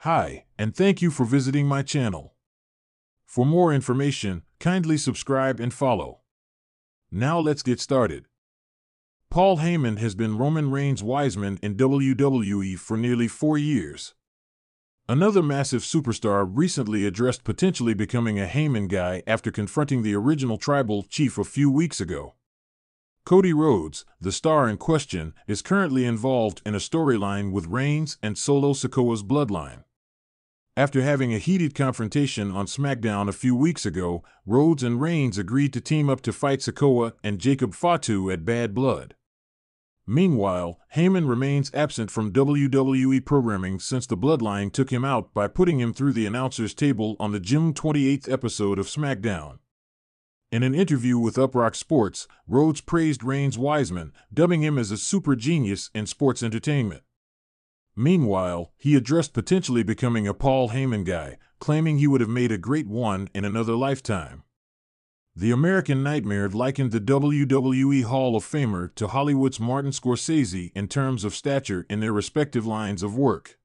Hi, and thank you for visiting my channel. For more information, kindly subscribe and follow. Now let's get started. Paul Heyman has been Roman Reigns' Wiseman in WWE for nearly 4 years. Another massive superstar recently addressed potentially becoming a Heyman guy after confronting the original tribal chief a few weeks ago. Cody Rhodes, the star in question, is currently involved in a storyline with Reigns and Solo Sikoa's bloodline. After having a heated confrontation on SmackDown a few weeks ago, Rhodes and Reigns agreed to team up to fight Sikoa and Jacob Fatu at Bad Blood. Meanwhile, Heyman remains absent from WWE programming since the Bloodline took him out by putting him through the announcer's table on the June 28th episode of SmackDown. In an interview with Uprock Sports, Rhodes praised Reigns' Wiseman, dubbing him as a super genius in sports entertainment. Meanwhile, he addressed potentially becoming a Paul Heyman guy, claiming he would have made a great one in another lifetime. The American Nightmare likened the WWE Hall of Famer to Hollywood's Martin Scorsese in terms of stature in their respective lines of work.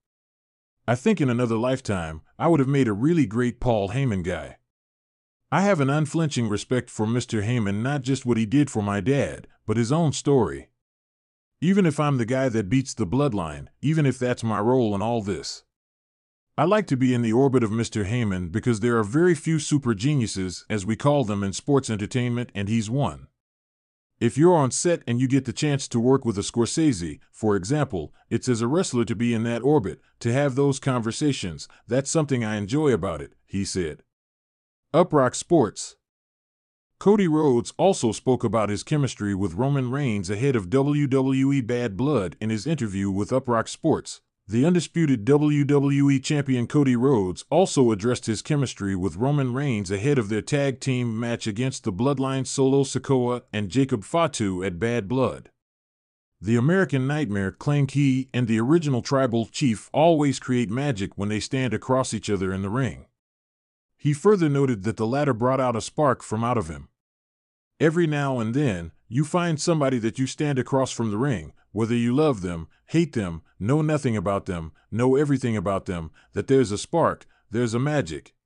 "I think in another lifetime, I would have made a really great Paul Heyman guy. I have an unflinching respect for Mr. Heyman, not just what he did for my dad, but his own story. Even if I'm the guy that beats the Bloodline, even if that's my role in all this. I like to be in the orbit of Mr. Heyman because there are very few super geniuses, as we call them in sports entertainment, and he's one. If you're on set and you get the chance to work with a Scorsese, for example, it's as a wrestler to be in that orbit, to have those conversations. That's something I enjoy about it," he said. Uprock Sports. Cody Rhodes also spoke about his chemistry with Roman Reigns ahead of WWE Bad Blood in his interview with Uprock Sports. The undisputed WWE champion Cody Rhodes also addressed his chemistry with Roman Reigns ahead of their tag team match against the Bloodline Solo Sikoa and Jacob Fatu at Bad Blood. The American Nightmare claimed he and the original tribal chief always create magic when they stand across each other in the ring. He further noted that the latter brought out a spark from out of him. "Every now and then, you find somebody that you stand across from the ring, whether you love them, hate them, know nothing about them, know everything about them, that there's a spark, there's a magic.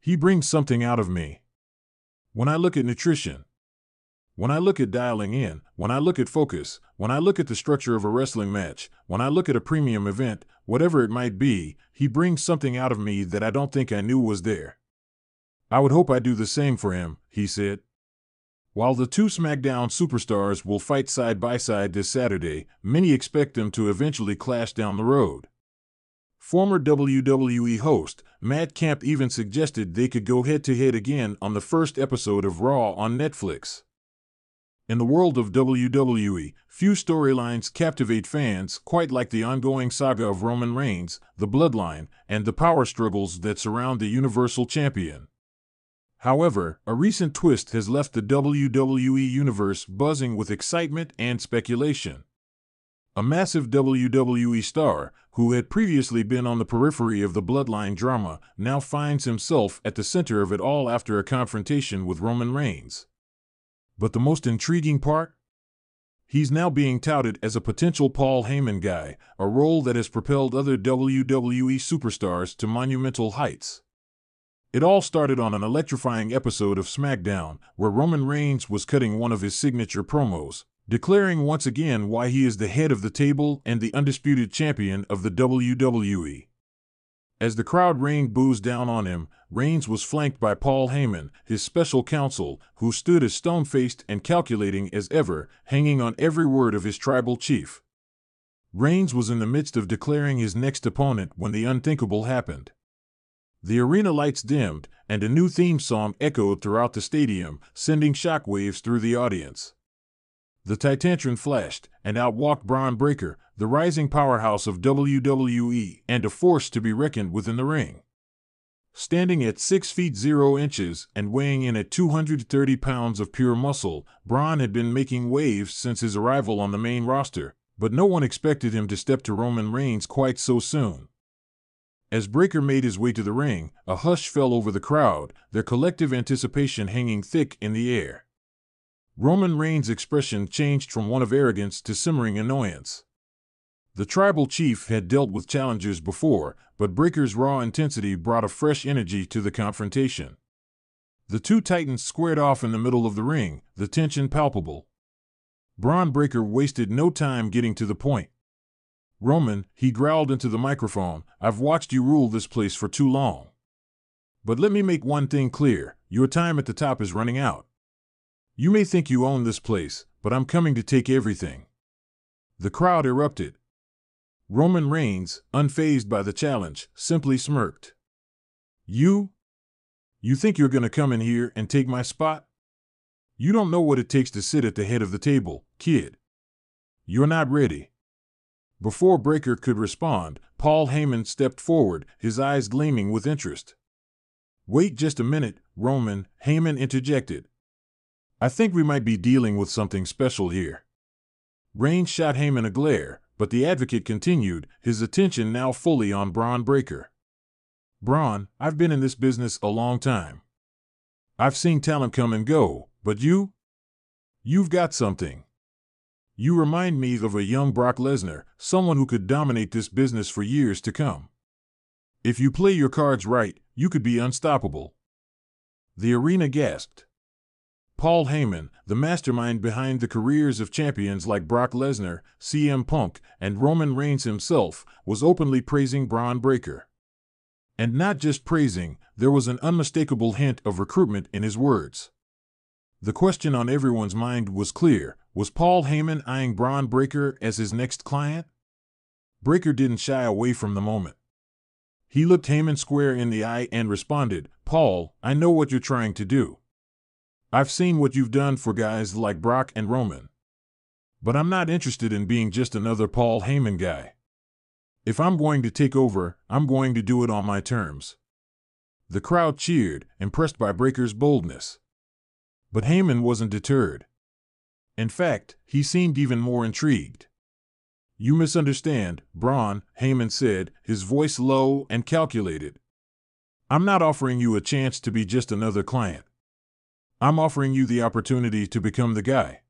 He brings something out of me. When I look at nutrition, when I look at dialing in, when I look at focus, when I look at the structure of a wrestling match, when I look at a premium event, whatever it might be, he brings something out of me that I don't think I knew was there. I would hope I do the same for him," he said. While the two SmackDown superstars will fight side by side this Saturday, many expect them to eventually clash down the road. Former WWE host Matt Camp even suggested they could go head-to-head again on the first episode of Raw on Netflix. In the world of WWE, few storylines captivate fans quite like the ongoing saga of Roman Reigns, the Bloodline, and the power struggles that surround the Universal Champion. However, a recent twist has left the WWE universe buzzing with excitement and speculation. A massive WWE star, who had previously been on the periphery of the Bloodline drama, now finds himself at the center of it all after a confrontation with Roman Reigns. But the most intriguing part? He's now being touted as a potential Paul Heyman guy, a role that has propelled other WWE superstars to monumental heights. It all started on an electrifying episode of SmackDown, where Roman Reigns was cutting one of his signature promos, declaring once again why he is the head of the table and the undisputed champion of the WWE. As the crowd rained boos down on him, Reigns was flanked by Paul Heyman, his special counsel, who stood as stone-faced and calculating as ever, hanging on every word of his tribal chief. Reigns was in the midst of declaring his next opponent when the unthinkable happened. The arena lights dimmed, and a new theme song echoed throughout the stadium, sending shockwaves through the audience. The Titantron flashed, and out walked Braun Breaker, the rising powerhouse of WWE and a force to be reckoned with in the ring. Standing at 6 feet 0 inches and weighing in at 230 pounds of pure muscle, Braun had been making waves since his arrival on the main roster, but no one expected him to step to Roman Reigns quite so soon. As Breaker made his way to the ring, a hush fell over the crowd, their collective anticipation hanging thick in the air. Roman Reigns' expression changed from one of arrogance to simmering annoyance. The tribal chief had dealt with challengers before, but Breaker's raw intensity brought a fresh energy to the confrontation. The two titans squared off in the middle of the ring, the tension palpable. Bron Breakker wasted no time getting to the point. "Roman," he growled into the microphone, "I've watched you rule this place for too long. But let me make one thing clear, your time at the top is running out. You may think you own this place, but I'm coming to take everything." The crowd erupted. Roman Reigns, unfazed by the challenge, simply smirked. You think you're going to come in here and take my spot? You don't know what it takes to sit at the head of the table, kid. You're not ready." Before Breakker could respond, Paul Heyman stepped forward, his eyes gleaming with interest. "Wait just a minute, Roman," Heyman interjected. "I think we might be dealing with something special here." Reigns shot Heyman a glare, but the advocate continued, his attention now fully on Bron Breakker. "Bron, I've been in this business a long time. I've seen talent come and go, but you've got something. You remind me of a young Brock Lesnar, someone who could dominate this business for years to come. If you play your cards right, you could be unstoppable." The arena gasped. Paul Heyman, the mastermind behind the careers of champions like Brock Lesnar, CM Punk, and Roman Reigns himself, was openly praising Bron Breakker. And not just praising, there was an unmistakable hint of recruitment in his words. The question on everyone's mind was clear: was Paul Heyman eyeing Bron Breakker as his next client? Breakker didn't shy away from the moment. He looked Heyman square in the eye and responded, "Paul, I know what you're trying to do. I've seen what you've done for guys like Brock and Roman. But I'm not interested in being just another Paul Heyman guy. If I'm going to take over, I'm going to do it on my terms." The crowd cheered, impressed by Breakker's boldness. But Heyman wasn't deterred. In fact, he seemed even more intrigued. "You misunderstand, Bron," Heyman said, his voice low and calculated. "I'm not offering you a chance to be just another client. I'm offering you the opportunity to become the guy.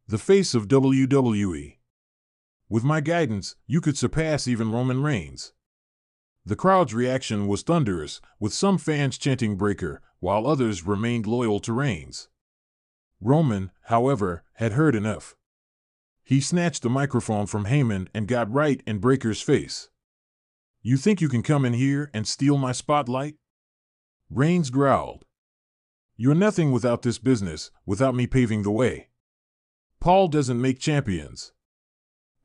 The face of WWE. With my guidance, you could surpass even Roman Reigns." The crowd's reaction was thunderous, with some fans chanting Breakker, while others remained loyal to Reigns. Roman, however, had heard enough. He snatched the microphone from Heyman and got right in Breakker's face. "You think you can come in here and steal my spotlight?" Reigns growled. "You're nothing without this business, without me paving the way. Paul doesn't make champions.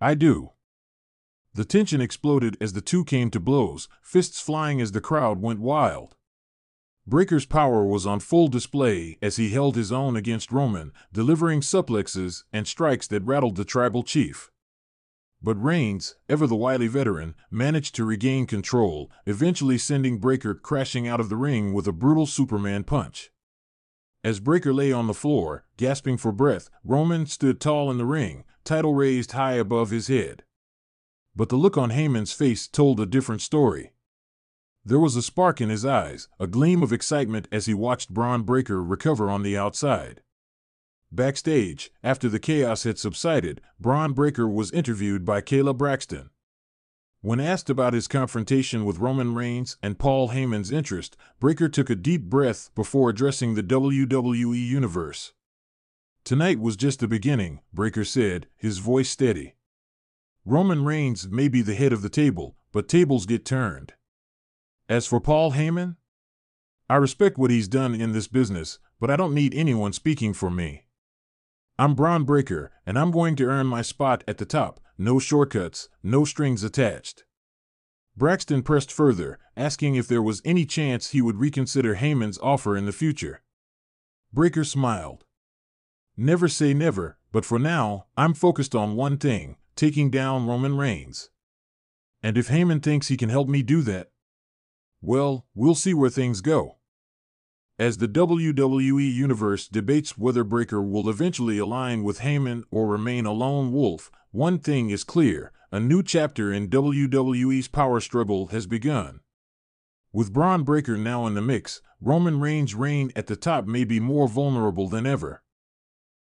I do." The tension exploded as the two came to blows, fists flying as the crowd went wild. Breakker's power was on full display as he held his own against Roman, delivering suplexes and strikes that rattled the tribal chief. But Reigns, ever the wily veteran, managed to regain control, eventually sending Breakker crashing out of the ring with a brutal Superman punch. As Breakker lay on the floor, gasping for breath, Roman stood tall in the ring, title raised high above his head. But the look on Heyman's face told a different story. There was a spark in his eyes, a gleam of excitement as he watched Bron Breakker recover on the outside. Backstage, after the chaos had subsided, Bron Breakker was interviewed by Kayla Braxton. When asked about his confrontation with Roman Reigns and Paul Heyman's interest, Breakker took a deep breath before addressing the WWE Universe. "Tonight was just the beginning," Breakker said, his voice steady. "Roman Reigns may be the head of the table, but tables get turned. As for Paul Heyman, I respect what he's done in this business, but I don't need anyone speaking for me. I'm Bron Breakker, and I'm going to earn my spot at the top, no shortcuts, no strings attached." Braxton pressed further, asking if there was any chance he would reconsider Heyman's offer in the future. Breakker smiled. "Never say never, but for now, I'm focused on one thing, taking down Roman Reigns. And if Heyman thinks he can help me do that, well, we'll see where things go." As the WWE Universe debates whether Breakker will eventually align with Heyman or remain a lone wolf, one thing is clear: a new chapter in WWE's power struggle has begun. With Bron Breakker now in the mix, Roman Reigns' reign at the top may be more vulnerable than ever.